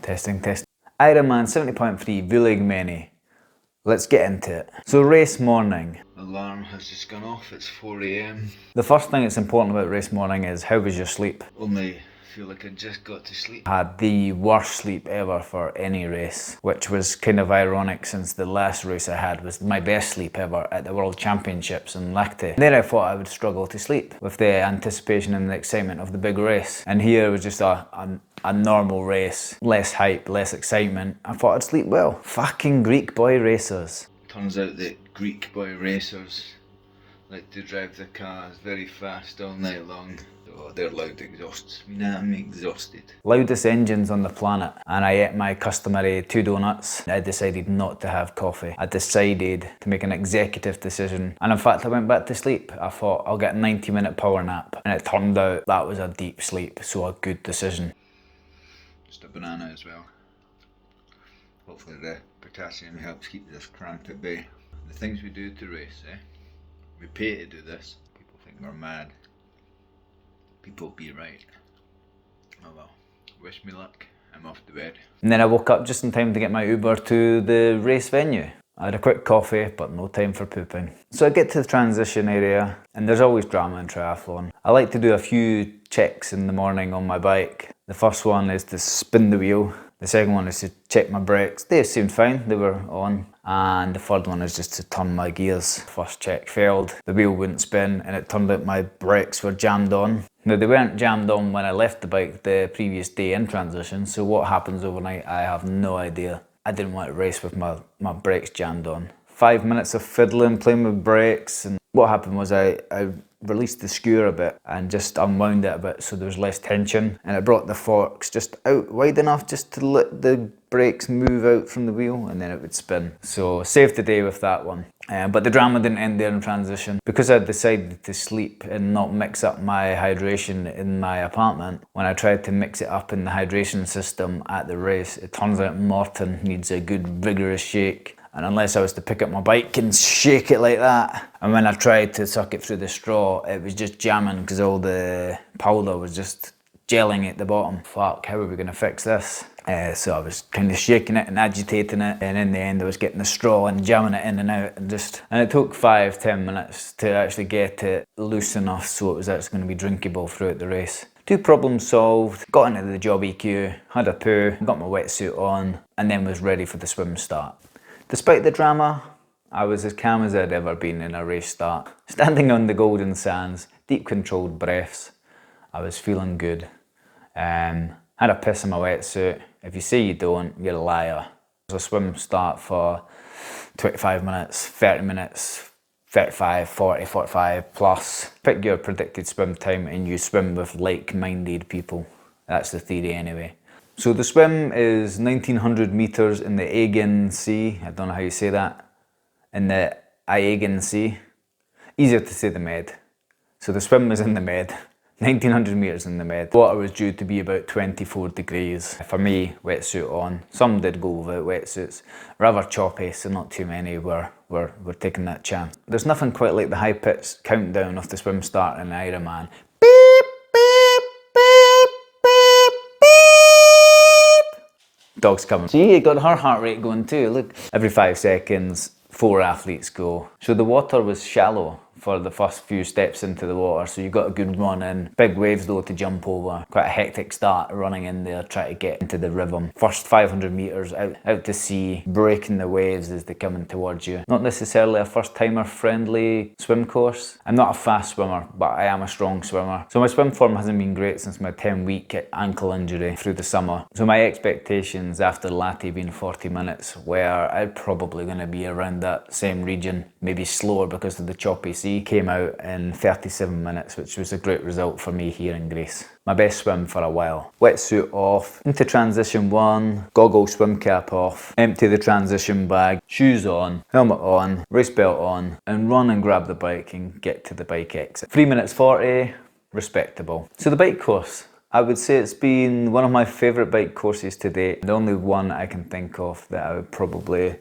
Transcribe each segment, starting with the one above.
Testing. IRONMAN 70.3 Vouliagmeni. Let's get into it. So race morning. Alarm has just gone off, it's 4 AM. The first thing that's important about race morning is how was your sleep? Only feel like I just got to sleep. I had the worst sleep ever for any race, which was kind of ironic since the last race I had was my best sleep ever at the World Championships in Lahti. There I thought I would struggle to sleep with the anticipation and the excitement of the big race. And here it was just a normal race, less hype, less excitement. I thought I'd sleep well. Fucking Greek boy racers. Turns out that Greek boy racers like to drive the cars very fast all night long. Oh, their loud exhausts mean I'm exhausted. Loudest engines on the planet, and I ate my customary 2 donuts. I decided not to have coffee. I decided to make an executive decision, and in fact I went back to sleep. I thought I'll get a 90-minute power nap, and it turned out that was a deep sleep, so a good decision. Just a banana as well. Hopefully the potassium helps keep this cramp at bay. The things we do to race, we pay to do this. People think we're mad. People be right. Oh well, wish me luck. I'm off to bed. And then I woke up just in time to get my Uber to the race venue. I had a quick coffee, but no time for pooping. So I get to the transition area, and there's always drama in triathlon. I like to do a few checks in the morning on my bike. The first one is to spin the wheel. The second one is to check my brakes. They seemed fine, they were on. And the third one is just to turn my gears. First check failed, the wheel wouldn't spin, and it turned out my brakes were jammed on. Now they weren't jammed on when I left the bike the previous day in transition, so what happens overnight I have no idea. I didn't want to race with my brakes jammed on. 5 minutes of fiddling, playing with brakes, and what happened was I released the skewer a bit and just unwound it a bit so there was less tension, and it brought the forks just out wide enough just to let the brakes move out from the wheel, and then it would spin. So saved the day with that one. But the drama didn't end there in transition. Because I decided to sleep and not mix up my hydration in my apartment, when I tried to mix it up in the hydration system at the race, it turns out Morton needs a good vigorous shake. And unless I was to pick up my bike and shake it like that, and when I tried to suck it through the straw, it was just jamming because all the powder was just gelling at the bottom. Fuck, how are we gonna fix this? So I was kind of shaking it and agitating it, and in the end I was getting the straw and jamming it in and out, and it took 5-10 minutes to actually get it loose enough so it was actually going to be drinkable throughout the race. 2 problems solved, got into the job EQ, had a poo, got my wetsuit on, and then was ready for the swim start. Despite the drama, I was as calm as I'd ever been in a race start. Standing on the golden sands, deep controlled breaths, I was feeling good. Had a piss in my wetsuit. If you say you don't, you're a liar. There's a swim start for 25 minutes, 30 minutes, 35, 40, 45 plus. Pick your predicted swim time and you swim with like-minded people. That's the theory anyway. So the swim is 1900 metres in the Aegean Sea. I don't know how you say that. In the Aegean Sea. Easier to say the Med. So the swim was in the Med. 1900 metres in the Med. Water was due to be about 24 degrees. For me, wetsuit on. Some did go without wetsuits. Rather choppy, so not too many were taking that chance. There's nothing quite like the high-pitched countdown of the swim start in Ironman. Dog's coming. See, it got her heart rate going too. Look, every 5 seconds, 4 athletes go. So the water was shallow for the first few steps into the water, so you got a good run in. Big waves though to jump over. Quite a hectic start running in there, trying to get into the rhythm. First 500 metres out to sea, breaking the waves as they're coming towards you. Not necessarily a first timer friendly swim course. I'm not a fast swimmer, but I am a strong swimmer. So my swim form hasn't been great since my 10-week ankle injury through the summer. So my expectations after Lahti being 40 minutes were I'm probably going to be around that same region, maybe slower because of the choppy sea. Came out in 37 minutes, which was a great result for me here in Greece. My best swim for a while. Wetsuit off, into transition 1, goggle swim cap off, empty the transition bag, shoes on, helmet on, race belt on, and run and grab the bike and get to the bike exit. 3 minutes 40, respectable. So the bike course. I would say it's been one of my favourite bike courses to date. The only one I can think of that I would probably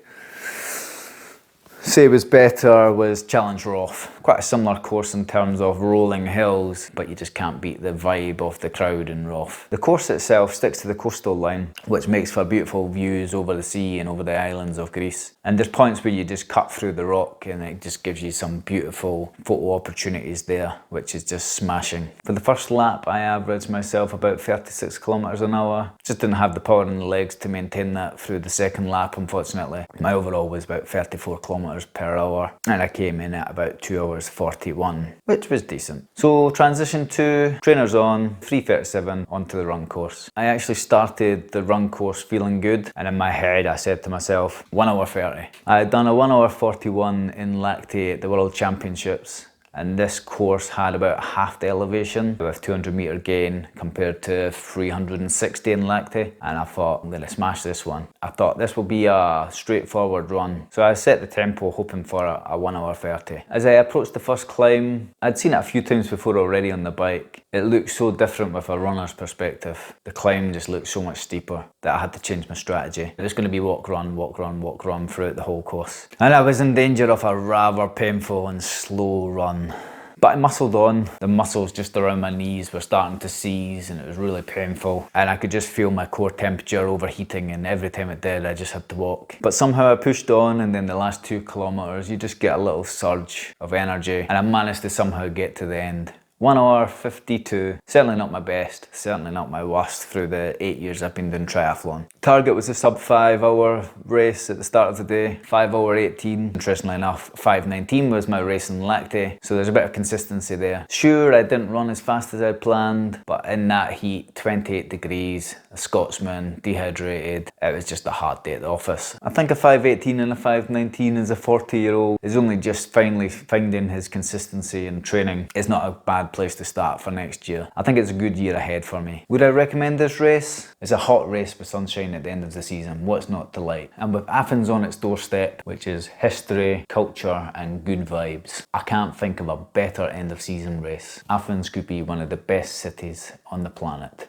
say was better was Challenge Roth. Quite a similar course in terms of rolling hills, but you just can't beat the vibe of the crowd in Roth. The course itself sticks to the coastal line, which makes for beautiful views over the sea and over the islands of Greece. And there's points where you just cut through the rock and it just gives you some beautiful photo opportunities there, which is just smashing. For the first lap, I averaged myself about 36 kilometers an hour. Just didn't have the power in the legs to maintain that through the second lap, unfortunately. My overall was about 34 kilometers per hour, and I came in at about 2 hours 41, which was decent. So transition to trainers on, 3:37 onto the run course. I actually started the run course feeling good, and in my head I said to myself, 1 hour 30. I had done a 1 hour 41 in lactate at the World Championships, and this course had about half the elevation with 200 meter gain compared to 360 in lactate, and I thought, I'm gonna smash this one. I thought this will be a straightforward run, so I set the tempo hoping for a 1 hour 30. As I approached the first climb, I'd seen it a few times before already on the bike. It looked so different with a runner's perspective. The climb just looked so much steeper that I had to change my strategy. It was going to be walk, run, walk, run, walk, run throughout the whole course. And I was in danger of a rather painful and slow run. But I muscled on. The muscles just around my knees were starting to seize and it was really painful. And I could just feel my core temperature overheating, and every time it did, I just had to walk. But somehow I pushed on, and then the last 2 kilometers, you just get a little surge of energy. And I managed to somehow get to the end. 1 hour 52, certainly not my best, certainly not my worst through the 8 years I've been doing triathlon. Target was a sub 5 hour race at the start of the day, 5 hour 18. Interestingly enough, 5:19 was my race in lactate, so there's a bit of consistency there. Sure, I didn't run as fast as I planned, but in that heat, 28 degrees, a Scotsman, dehydrated, it was just a hard day at the office. I think a 5:18 and a 5:19 as a 40-year-old is only just finally finding his consistency in training. It's not a bad place to start for next year. I think it's a good year ahead for me. Would I recommend this race? It's a hot race with sunshine at the end of the season. What's not to like? And with Athens on its doorstep, which is history, culture and good vibes, I can't think of a better end of season race. Athens could be one of the best cities on the planet.